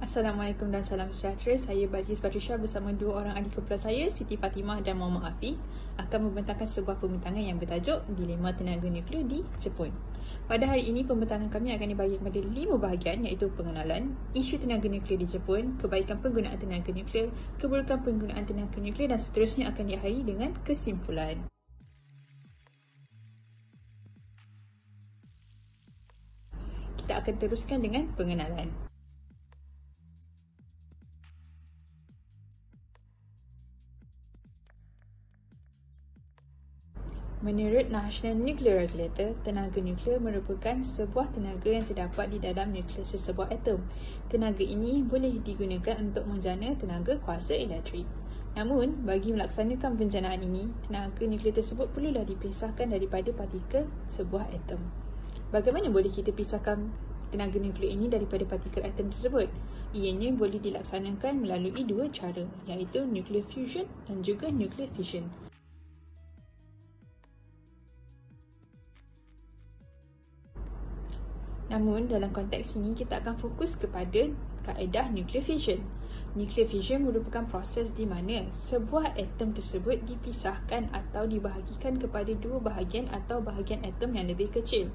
Assalamualaikum dan salam sejahtera. Saya Balqis Patricia bersama dua orang adik kepala saya, Siti Fatimah dan Muhammad Afi, akan membentangkan sebuah pembintangan yang bertajuk Dilema Tenaga Nuklear di Jepun. Pada hari ini, pembintangan kami akan dibagi kepada 5 bahagian, iaitu pengenalan, isu tenaga nuklear di Jepun, kebaikan penggunaan tenaga nuklear, keburukan penggunaan tenaga nuklear dan seterusnya akan diakhiri dengan kesimpulan. Kita akan teruskan dengan pengenalan. Menurut National Nuclear Regulator, tenaga nuklear merupakan sebuah tenaga yang terdapat di dalam nukleus sesebuah atom. Tenaga ini boleh digunakan untuk menjana tenaga kuasa elektrik. Namun, bagi melaksanakan penjanaan ini, tenaga nuklear tersebut perlulah dipisahkan daripada partikel sebuah atom. Bagaimana boleh kita pisahkan tenaga nuklear ini daripada partikel atom tersebut? Ianya boleh dilaksanakan melalui dua cara, iaitu nuclear fusion dan juga nuclear fission. Namun, dalam konteks ini, kita akan fokus kepada kaedah nuclear fission. Nuclear fission merupakan proses di mana sebuah atom tersebut dipisahkan atau dibahagikan kepada dua bahagian atau bahagian atom yang lebih kecil.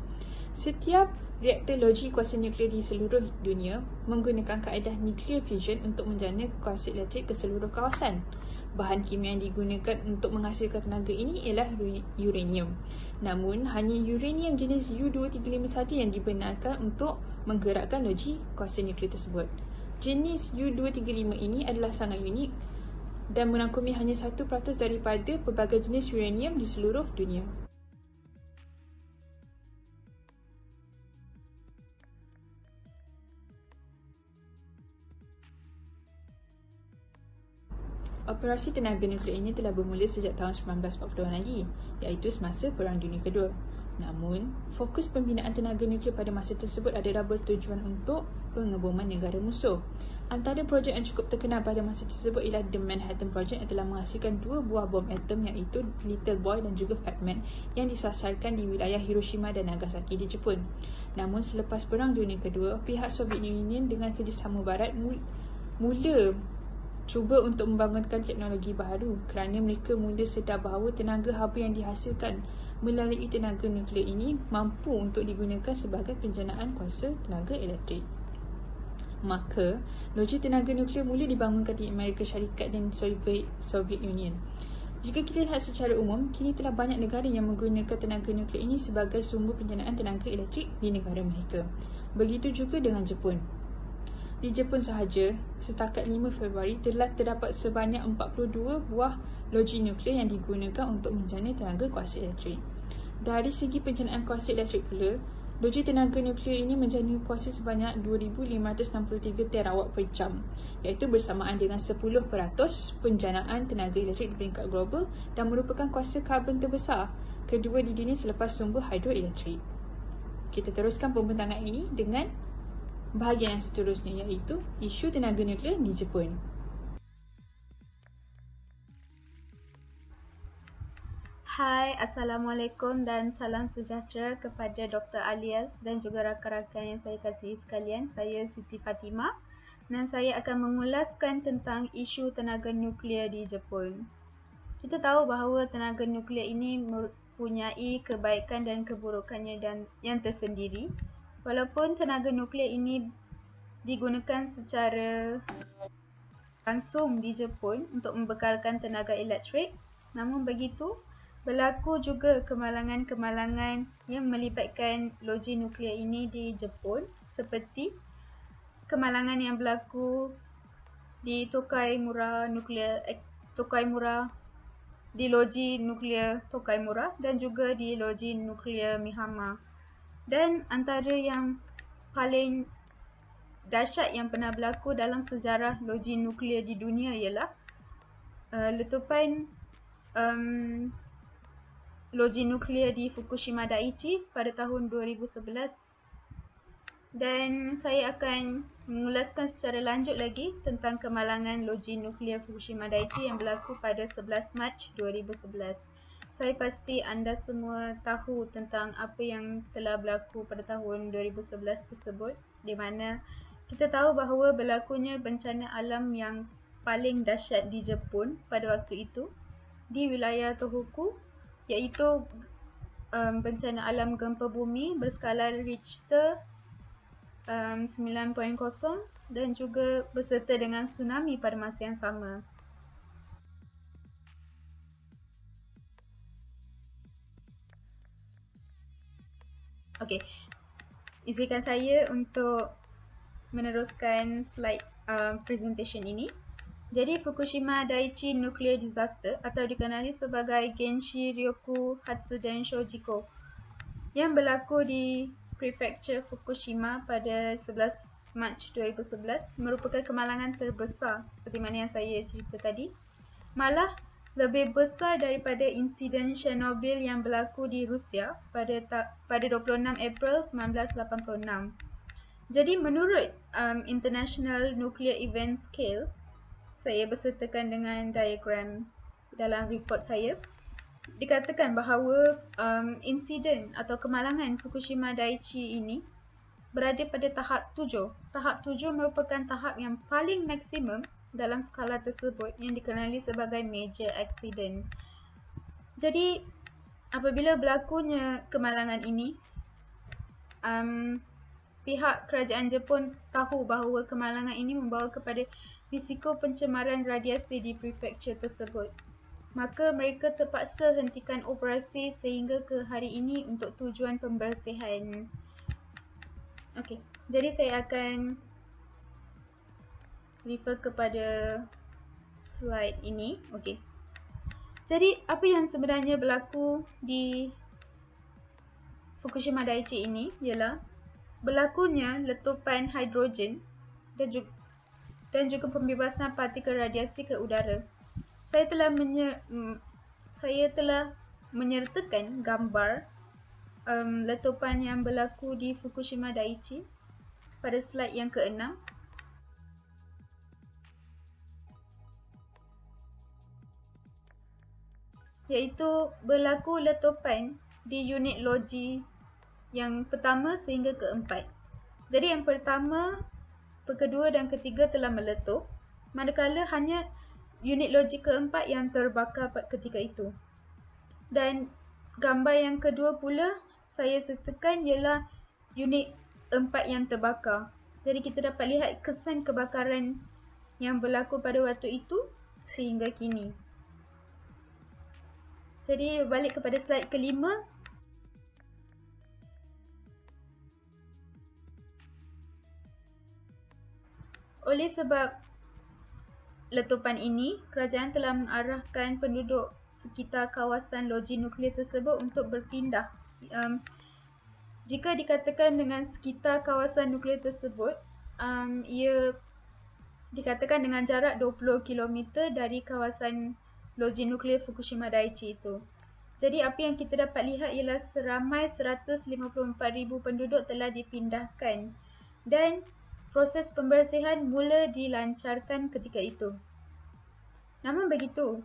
Setiap reaktor loji kuasa nuklear di seluruh dunia menggunakan kaedah nuclear fission untuk menjana kuasa elektrik ke seluruh kawasan. Bahan kimia yang digunakan untuk menghasilkan tenaga ini ialah uranium. Namun, hanya uranium jenis U235 saja yang dibenarkan untuk menggerakkan loji kuasa nuklear tersebut. Jenis U235 ini adalah sangat unik dan merangkumi hanya 1% daripada pelbagai jenis uranium di seluruh dunia. Operasi tenaga nuklear ini telah bermula sejak tahun 1940-an lagi, iaitu semasa Perang Dunia Kedua. Namun, fokus pembinaan tenaga nuklear pada masa tersebut adalah bertujuan untuk pengeboman negara musuh. Antara projek yang cukup terkenal pada masa tersebut ialah The Manhattan Project yang telah menghasilkan dua buah bom atom, iaitu Little Boy dan juga Fat Man, yang disasarkan di wilayah Hiroshima dan Nagasaki di Jepun. Namun, selepas Perang Dunia Kedua, pihak Soviet Union dengan kerjasama Barat mula cuba untuk membangunkan teknologi baharu kerana mereka mula sedar bahawa tenaga haba yang dihasilkan melalui tenaga nuklear ini mampu untuk digunakan sebagai penjanaan kuasa tenaga elektrik. Maka, loji tenaga nuklear mula dibangunkan di Amerika Syarikat dan Soviet Union. Jika kita lihat secara umum, kini telah banyak negara yang menggunakan tenaga nuklear ini sebagai sumber penjanaan tenaga elektrik di negara mereka. Begitu juga dengan Jepun. Di Jepun sahaja, setakat 5 Februari telah terdapat sebanyak 42 buah loji nuklear yang digunakan untuk menjana tenaga kuasa elektrik. Dari segi penjanaan kuasa elektrik pula, loji tenaga nuklear ini menjana kuasa sebanyak 2,563 terawatt per jam, iaitu bersamaan dengan 10% penjanaan tenaga elektrik di peringkat global dan merupakan kuasa karbon terbesar kedua di dunia selepas sumber hidroelektrik. Kita teruskan pembentangan ini dengan bahagian yang seterusnya, iaitu isu tenaga nuklear di Jepun. Hai, Assalamualaikum dan salam sejahtera kepada Dr. Alias dan juga rakan-rakan yang saya kasihi sekalian. Saya Siti Fatimah dan saya akan mengulaskan tentang isu tenaga nuklear di Jepun. Kita tahu bahawa tenaga nuklear ini mempunyai kebaikan dan keburukannya yang tersendiri. Walaupun tenaga nuklear ini digunakan secara langsung di Jepun untuk membekalkan tenaga elektrik, namun begitu, berlaku juga kemalangan-kemalangan yang melibatkan loji nuklear ini di Jepun, seperti kemalangan yang berlaku di Tokaimura di loji nuklear Tokaimura dan juga di loji nuklear Mihama. Dan antara yang paling dahsyat yang pernah berlaku dalam sejarah loji nuklear di dunia ialah letupan loji nuklear di Fukushima Daiichi pada tahun 2011. Dan saya akan mengulaskan secara lanjut lagi tentang kemalangan loji nuklear Fukushima Daiichi yang berlaku pada 11 Mac 2011. Saya pasti anda semua tahu tentang apa yang telah berlaku pada tahun 2011 tersebut, di mana kita tahu bahawa berlakunya bencana alam yang paling dahsyat di Jepun pada waktu itu di wilayah Tohoku, iaitu bencana alam gempa bumi berskala Richter 9.0 dan juga berserta dengan tsunami pada masa yang sama. Okey, izinkan saya untuk meneruskan slide presentation ini. Jadi Fukushima Daiichi Nuclear Disaster atau dikenali sebagai Genshi Ryoku Hatsuden Shojiko yang berlaku di Prefecture Fukushima pada 11 Mac 2011 merupakan kemalangan terbesar seperti mana yang saya cerita tadi. Malah lebih besar daripada insiden Chernobyl yang berlaku di Rusia pada 26 April 1986. Jadi menurut International Nuclear Event Scale, saya bersertakan dengan diagram dalam report saya, dikatakan bahawa insiden atau kemalangan Fukushima Daiichi ini berada pada tahap 7. Tahap 7 merupakan tahap yang paling maksimum dalam skala tersebut yang dikenali sebagai major accident. Jadi apabila berlakunya kemalangan ini, pihak kerajaan Jepun tahu bahawa kemalangan ini membawa kepada risiko pencemaran radiasi di prefektur tersebut. Maka mereka terpaksa hentikan operasi sehingga ke hari ini untuk tujuan pembersihan. Okey, jadi saya akan refer kepada slide ini. Okey. Jadi apa yang sebenarnya berlaku di Fukushima Daiichi ini ialah berlakunya letupan hidrogen dan juga pembebasan partikel radiasi ke udara. Saya telah menyertakan gambar letupan yang berlaku di Fukushima Daiichi pada slide yang ke-6. Iaitu berlaku letupan di unit loji yang pertama sehingga ke-4. Jadi yang pertama, kedua dan ketiga telah meletup, manakala hanya unit loji ke-4 yang terbakar ketika itu. Dan gambar yang kedua pula saya sertakan ialah unit 4 yang terbakar. Jadi kita dapat lihat kesan kebakaran yang berlaku pada waktu itu sehingga kini. Jadi balik kepada slide ke-5. Oleh sebab letupan ini, kerajaan telah mengarahkan penduduk sekitar kawasan loji nuklear tersebut untuk berpindah. Jika dikatakan dengan sekitar kawasan nuklear tersebut, ia dikatakan dengan jarak 20 km dari kawasan loji nuklear Fukushima Daiichi itu. Jadi apa yang kita dapat lihat ialah seramai 154,000 penduduk telah dipindahkan dan proses pembersihan mula dilancarkan ketika itu. Namun begitu,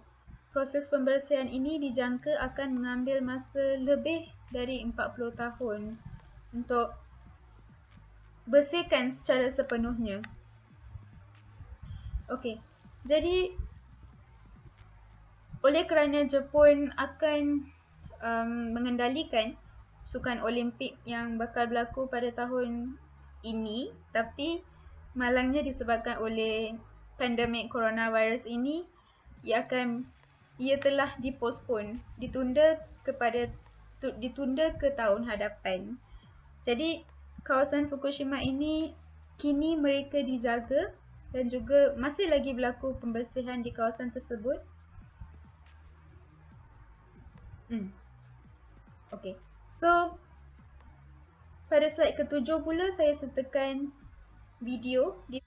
proses pembersihan ini dijangka akan mengambil masa lebih dari 40 tahun untuk bersihkan secara sepenuhnya. Okey, jadi oleh kerana Jepun akan mengendalikan Sukan Olimpik yang bakal berlaku pada tahun ini, tapi malangnya disebabkan oleh pandemik coronavirus ini, ia telah dipostpone, ditunda ke tahun hadapan. Jadi kawasan Fukushima ini kini mereka dijaga dan juga masih lagi berlaku pembersihan di kawasan tersebut. Okey. So pada slide ke-7 pula saya sertakan video di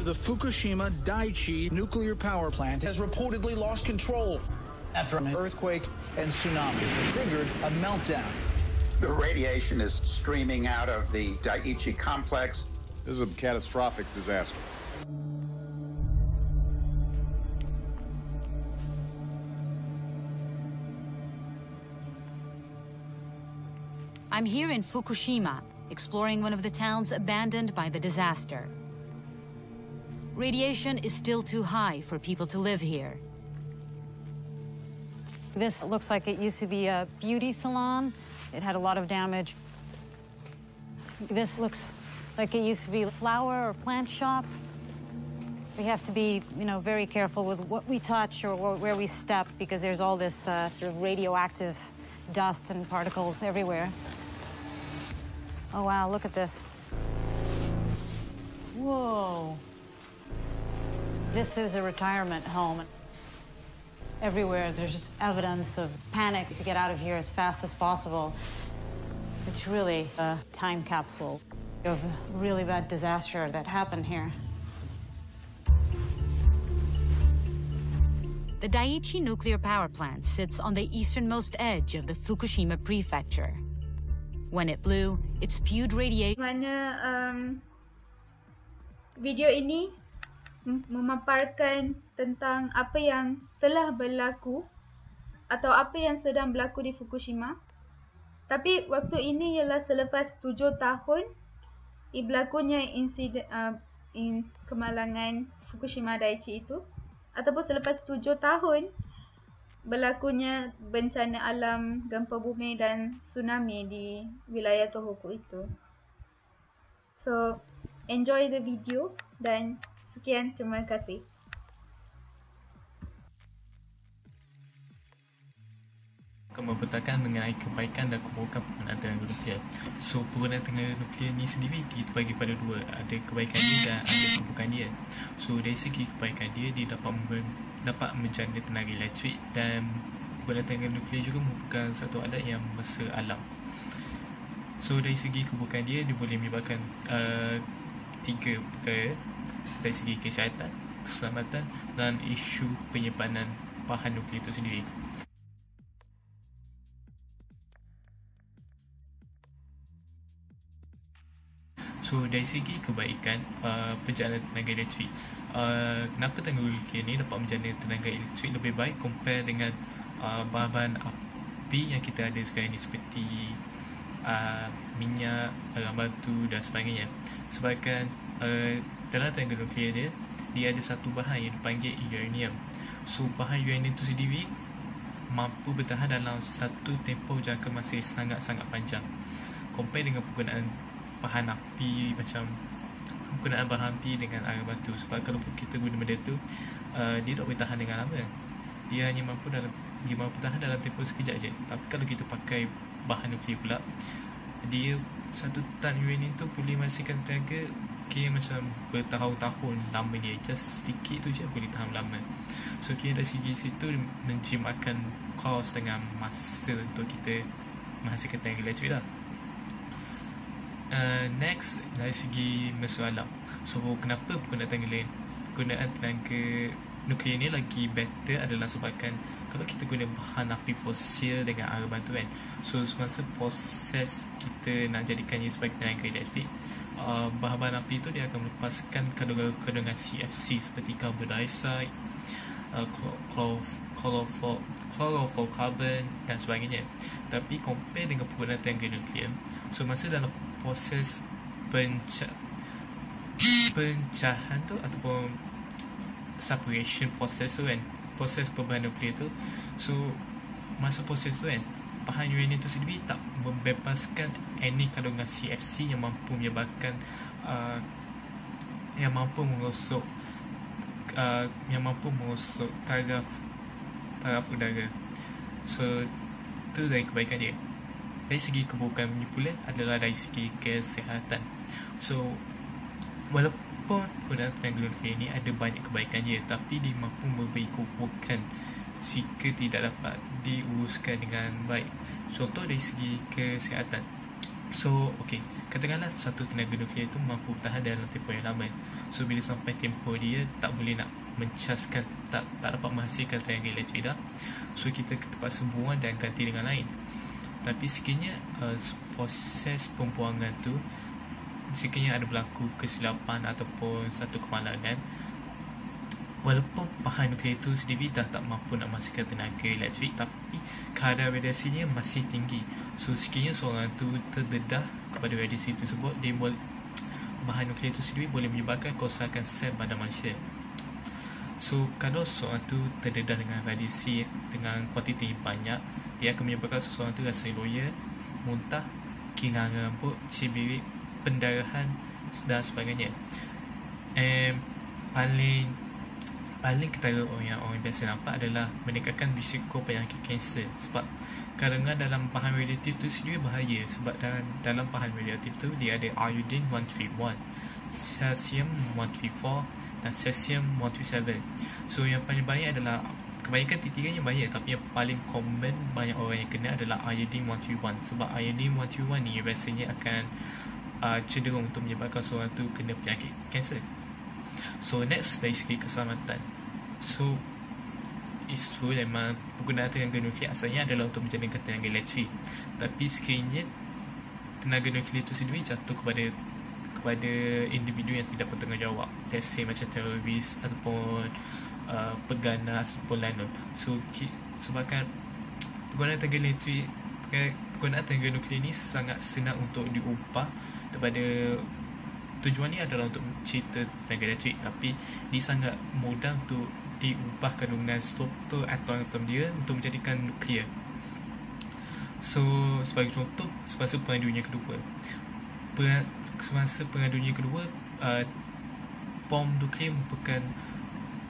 The Fukushima Daiichi nuclear power plant has reportedly lost control after an earthquake and tsunami triggered a meltdown. The radiation is streaming out of the Daiichi complex. This is a catastrophic disaster. I'm here in Fukushima, exploring one of the towns abandoned by the disaster. Radiation is still too high for people to live here. This looks like it used to be a beauty salon. It had a lot of damage. This looks like it used to be a flower or plant shop. We have to be, very careful with what we touch or where we step because there's all this sort of radioactive dust and particles everywhere. Oh, wow, look at this. Whoa. This is a retirement home. Everywhere, there's just evidence of panic to get out of here as fast as possible. It's really a time capsule of a really bad disaster that happened here. The Daiichi nuclear power plant sits on the easternmost edge of the Fukushima prefecture. When it blew, it spewed radiation. Mana video ini memaparkan tentang apa yang telah berlaku atau apa yang sedang berlaku di Fukushima. Tapi waktu ini ialah selepas 7 tahun berlakunya insiden kemalangan Fukushima Daiichi itu, ataupun selepas 7 tahun berlakunya bencana alam, gempa bumi dan tsunami di wilayah Tohoku itu. So, enjoy the video dan sekian, terima kasih. Akan memberitakan mengenai kebaikan dan keburukan penggunaan tenaga nuklear. So, penggunaan tenaga nuklear ni sendiri dibagi pada dua. Ada kebaikan dia dan ada keburukan dia. So, dari segi kebaikan dia, dia dapat menjana tenaga elektrik dan penggunaan tenaga nuklear juga merupakan satu alat yang bermasa alam. So, dari segi keburukan dia, dia boleh menyebabkan 3 perkara. Dari segi kesihatan, keselamatan dan isu penyimpanan bahan nuklear itu sendiri. So, dari segi kebaikan penjana tenaga elektrik, kenapa tenaga nuklear ni dapat menjana tenaga elektrik lebih baik compare dengan bahan api yang kita ada sekarang ni seperti minyak, arang batu dan sebagainya. Sebabkan dalam tenaga nuklear dia ada satu bahan yang dipanggil uranium. So, bahan uranium itu sendiri mampu bertahan dalam satu tempoh jangka masa sangat-sangat panjang compare dengan penggunaan bahan api, macam penggunaan bahan api dengan arang batu. Sebab kalau kita guna benda tu, dia tak boleh tahan dengan lama. Dia hanya mampu tahan dalam tempoh sekejap je. Tapi kalau kita pakai bahan nuklear pula, dia satu tan uranium tu boleh menghasilkan tenaga macam bertahun-tahun lama dia. Just sedikit tu je boleh tahan lama. So, dari segi situ menjimatkan kos dengan masa untuk kita menghasilkan tenaga elektrik lah. Next, dari segi masalah. So, kenapa penggunaan tenaga nuklear ni lagi better adalah sebabkan kalau kita guna bahan api fosil dengan arang batu kan, so semasa proses kita nak jadikannya sebagai tenaga elektrik, bahan-bahan api tu dia akan melepaskan kandungan CFC seperti carbon dioxide, chlorofluorocarbon dan sebagainya. Tapi compare dengan penggunaan tenaga nuklear, so masa dalam proses pencahan tu ataupun separation proses tu kan, proses pembahan nuklear tu, so masa proses tu kan, bahan uranium tu sendiri tak membebaskan any kandungan CFC yang mampu menyebabkan yang mampu mengosok taraf udara. So, tu dari kebaikan dia. Dari segi keburukan pula adalah dari segi kesihatan. So, walaupun penggunaan tenaga nuklear ni ada banyak kebaikan dia, tapi dia mampu memberi keburukan jika tidak dapat diuruskan dengan baik. Contoh dari segi kesihatan. So, katakanlah satu tenaga nuklear itu mampu bertahan dalam tempoh yang lama. So, bila sampai tempoh dia tak boleh nak mencaskan, tak dapat menghasilkan tenaga elektrik dah, so kita terpaksa buang dan ganti dengan lain. Tapi sekiranya proses pembuangan tu, sekiranya ada berlaku kesilapan ataupun satu kemalangan, walaupun bahan nuklear itu sendiri dah tak mampu nak menghasilkan tenaga elektrik, tapi kadar radiasinya masih tinggi. So sekiranya seorang tu terdedah kepada radiasi tersebut, bahan nuklear itu sendiri boleh menyebabkan kerosakan sel badan manusia. So kalau seorang tu terdedah dengan radiasi dengan kuantiti banyak, dia akan menyebabkan seseorang tu rasa loya, muntah, kehilangan rambut, cibirik, pendarahan dan sebagainya. Paling ketara orang biasa nampak adalah meningkatkan risiko penyakit kanser, sebab kadang-kadang dalam bahan radioaktif tu sendiri bahaya, sebab dalam bahan radioaktif tu dia ada iodine 131, cesium 134 dan cesium 137. So yang paling banyak adalah, kebanyakan tiga-tiganya banyak, tapi yang paling common banyak orang yang kena adalah iodine 131, sebab iodine 131 ni rasanya akan cenderung untuk menyebabkan seorang tu kena penyakit kanser. So next, dari segi keselamatan, so it's true memang penggunaan tenaga nuklear asalnya adalah untuk menjadikan tenaga elektrik, tapi sekiranya tenaga nuklear itu sendiri jatuh kepada individu yang tidak bertanggungjawab, let's say macam teroris ataupun peganas ataupun lain. So sebabkan penggunaan tenaga nuklear ni sangat senang untuk diubah daripada, tujuan ni adalah untuk mencipta tenaga elektrik, tapi dia sangat mudah untuk diubah kandungan struktur atom-atom dia untuk menjadikan nuklear. So sebagai contoh, semasa Perang Dunia Kedua, bom nuklear merupakan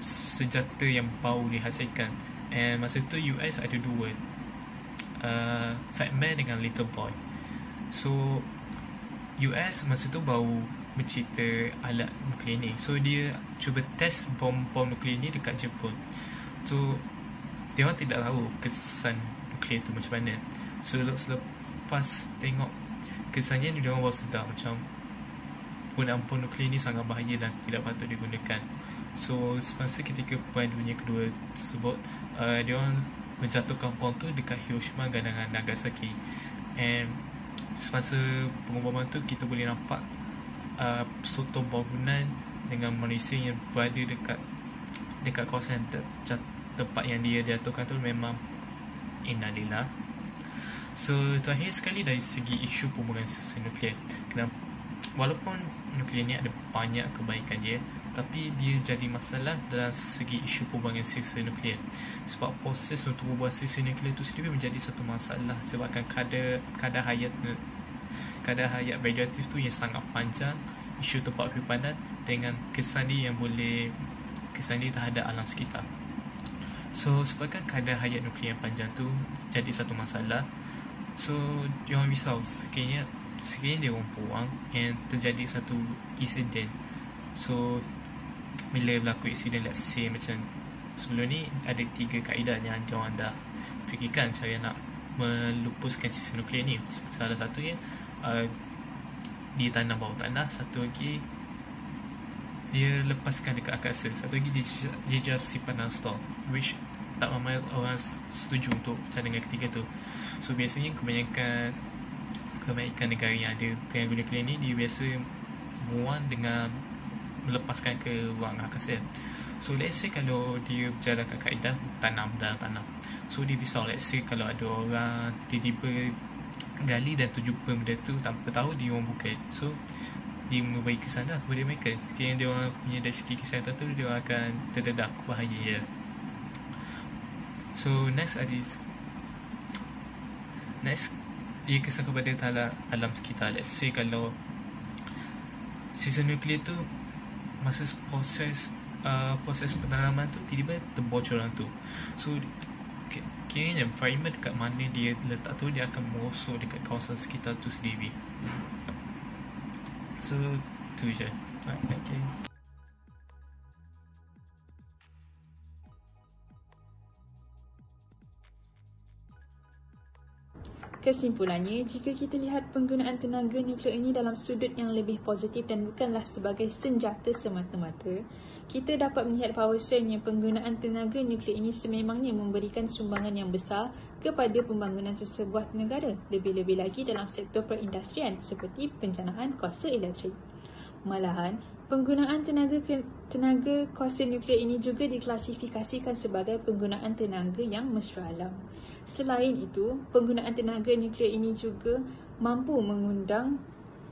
senjata yang baru dihasilkan, and masa tu US ada dua, Fat Man dengan Little Boy. So US masa tu baru mencipta alat nuklear ni, so dia cuba test bom nuklear ni dekat Jepun. So dia orang tidak tahu kesan nuklear tu macam mana. So selepas tengok kesannya, dia orang baru sedar macam penggunaan bom nuklear ni sangat bahaya dan tidak patut digunakan. So semasa ketika Perang Dunia Kedua tersebut, dia orang menjatuhkan bom tu dekat Hiroshima dan Nagasaki, and semasa pengeboman tu kita boleh nampak struktur bangunan dengan manusia yang berada dekat kawasan tempat yang dia jatuhkan tu memang innalillah. So terakhir sekali, dari segi isu pembuangan susun nuklear, walaupun nuklear ni ada banyak kebaikan dia, tapi dia jadi masalah dalam segi isu pembuangan susun nuklear, sebab proses untuk pembuangan susun nuklear itu sendiri menjadi satu masalah, sebabkan kadar hayat radioaktif tu yang sangat panjang, isu tempat penyimpanan dengan kesan dia terhadap alam sekitar. So sebabkan kadar hayat nuklear yang panjang tu jadi satu masalah, so dia orang risau sekiranya dia orang buang and terjadi satu insiden. So bila berlaku insiden, let's say macam sebelum ni ada 3 kaedah yang dia orang dah fikirkan cara nak melupuskan sisa nuklear ni. Salah satunya dia tanam bawah tanah, satu lagi dia lepaskan dekat angkasa, satu lagi dia just simpan dalam store, which tak ramai orang setuju untuk cara dengan ketiga tu. So biasanya kebanyakan negara yang ada tenaga nuklear ni, dia biasa buang dengan melepaskan ke ruang angkasa. So let's say kalau dia berjalankan kaedah tanam dalam tanah, so dia risau, let's say kalau ada orang tiba-tiba gali dan jumpa benda tu tanpa tahu, dia orang buka, so dia memberi kesan dah kepada mereka. Sekiranya dia orang punya dari segi kesihatan tu, dia orang akan terdedah bahaya ya. So next dia kesan kepada alam sekitar. Let's say kalau sisa nuklear tu masa proses penanaman tu tiba-tiba terbocoran tu, so kiranya environment dekat mana dia letak tu, dia akan merosot dekat kawasan sekitar tu sendiri. So tu je. Okay. Kesimpulannya, jika kita lihat penggunaan tenaga nuklear ini dalam sudut yang lebih positif dan bukanlah sebagai senjata semata-mata, kita dapat melihat bahawasanya penggunaan tenaga nuklear ini sememangnya memberikan sumbangan yang besar kepada pembangunan sesebuah negara, lebih-lebih lagi dalam sektor perindustrian seperti penjanaan kuasa elektrik. Malahan, Penggunaan tenaga kuasa nuklear ini juga diklasifikasikan sebagai penggunaan tenaga yang mesra alam. Selain itu, penggunaan tenaga nuklear ini juga mampu mengundang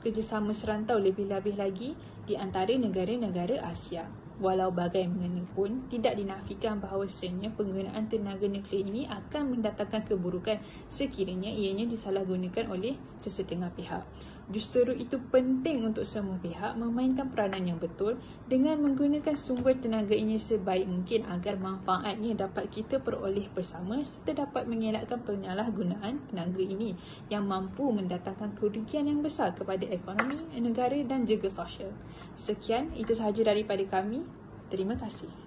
kerjasama serantau lebih-lebih lagi di antara negara-negara Asia. Walau bagaimanapun, tidak dinafikan bahawasanya penggunaan tenaga nuklear ini akan mendatangkan keburukan sekiranya ianya disalahgunakan oleh sesetengah pihak. Justru itu penting untuk semua pihak memainkan peranan yang betul dengan menggunakan sumber tenaga ini sebaik mungkin agar manfaatnya dapat kita peroleh bersama serta dapat mengelakkan penyalahgunaan tenaga ini yang mampu mendatangkan kerugian yang besar kepada ekonomi, negara dan juga sosial. Sekian, itu sahaja daripada kami. Terima kasih.